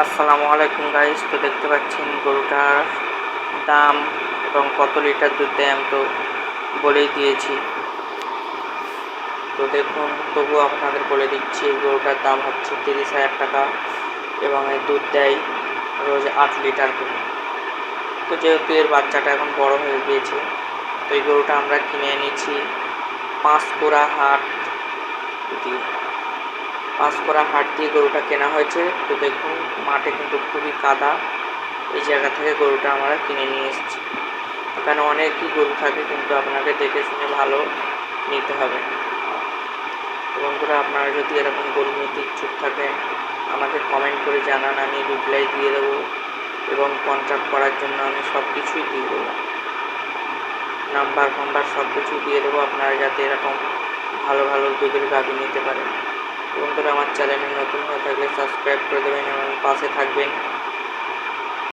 আসসালামু আলাইকুম গাইস। তো দেখতে পাচ্ছেন গরুটার দাম এবং কত লিটার দুধ দেয় আমি তো বলেই দিয়েছি। তো দেখুন, তবুও আপনাদের বলে দিচ্ছি, এই গরুটার দাম হচ্ছে 30,000 টাকা এবং এর দুধ দেয় রোজ 8 লিটার করে। তো যেহেতু এর বাচ্চাটা এখন বড় হয়ে গিয়েছে, তো এই গরুটা আমরা কিনে এনেছি পাঁশকুড়া হাট দিয়ে। পাঁশকুড়া হাট দিয়ে গরুটা কেনা হয়েছে। তো দেখুন, মাঠে কিন্তু খুবই কাদা। এই জায়গা থেকে গরুটা আমরা কিনে নিয়ে এসেছি। এখানে অনেকই গরু থাকে, কিন্তু আপনাকে দেখে শুনে ভালো নিতে হবে। বন্ধুরা, আপনারা যদি এরকম গরু নিতে ইচ্ছুক থাকেন, আমাকে কমেন্ট করে জানান, আমি রিপ্লাই দিয়ে দেবো এবং কন্ট্যাক্ট করার জন্য আমি সব কিছুই দিয়ে দেবো, নাম্বার সব কিছুই দিয়ে দেবো, আপনারা যাতে এরকম ভালো ভালো দুধের গাভী নিতে পারেন। বন্ধুরা, আমার চ্যানেলে নতুন হয়ে থাকলে সাবস্ক্রাইব করে দেবেন এবং পাশে থাকবেন।